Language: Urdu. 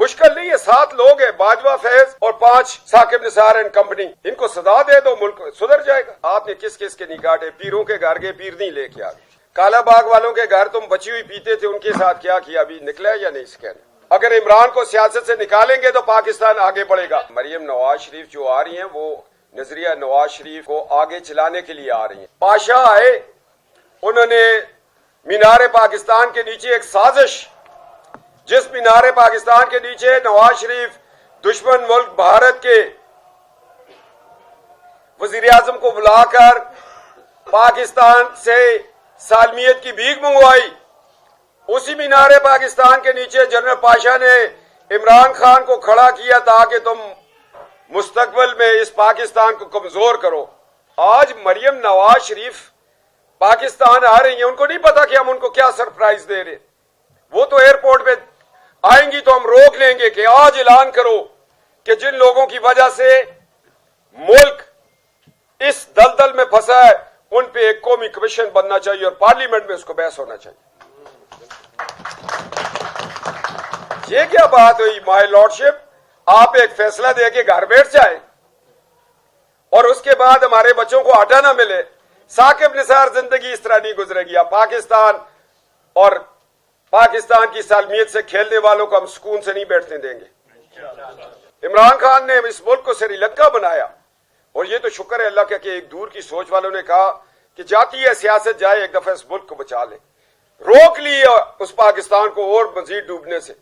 مشکل نہیں ہے، 7 لوگ ہیں، باجوہ فیض اور 5 ثاقب نثار اینڈ کمپنی، ان کو سزا دے دو، ملک سدھر جائے گا۔ آپ نے کس کس کے نہیں کاٹے؟ پیروں کے گھر کے پیر نہیں لے کے آ گئے، کالا باغ والوں کے گھر تم بچی ہوئی پیتے تھے، ان کے ساتھ کیا کیا؟ ابھی نکلا ہے یا نہیں اسکین؟ اگر عمران کو سیاست سے نکالیں گے تو پاکستان آگے بڑھے گا۔ مریم نواز شریف جو آ رہی ہیں وہ نظریہ نواز شریف کو آگے چلانے کے لیے آ رہی ہیں۔ پاشا آئے، انہوں نے مینار پاکستان کے نیچے ایک سازش، جس مینار پاکستان کے نیچے نواز شریف دشمن ملک بھارت کے وزیر اعظم کو بلا کر پاکستان سے سالمیت کی بھیک منگوائی، اسی مینار پاکستان کے نیچے جنرل پاشا نے عمران خان کو کھڑا کیا تاکہ تم مستقبل میں اس پاکستان کو کمزور کرو۔ آج مریم نواز شریف پاکستان آ رہی ہیں، ان کو نہیں پتا کہ ہم ان کو کیا سرپرائز دے رہے۔ وہ تو ایئرپورٹ پہ آئیں گی تو ہم روک لیں گے کہ آج اعلان کرو کہ جن لوگوں کی وجہ سے ملک اس دلدل میں پھنسا ہے ان پہ ایک قومی کمیشن بننا چاہیے اور پارلیمنٹ میں اس کو بحث ہونا چاہیے۔ یہ کیا بات ہوئی مائی لارڈشپ؟ آپ ایک فیصلہ دے کے گھر بیٹھ جائیں اور اس کے بعد ہمارے بچوں کو آٹا نہ ملے۔ ثاقب نثار زندگی اس طرح نہیں گزرے گی۔ پاکستان اور پاکستان کی سالمیت سے کھیلنے والوں کو ہم سکون سے نہیں بیٹھنے دیں گے۔ عمران خان نے اس ملک کو سری لنکا بنایا، اور یہ تو شکر ہے اللہ کا کہ ایک دور کی سوچ والوں نے کہا کہ جاتی ہے سیاست جائے، ایک دفعہ اس ملک کو بچا لے، روک لی اس پاکستان کو اور مزید ڈوبنے سے۔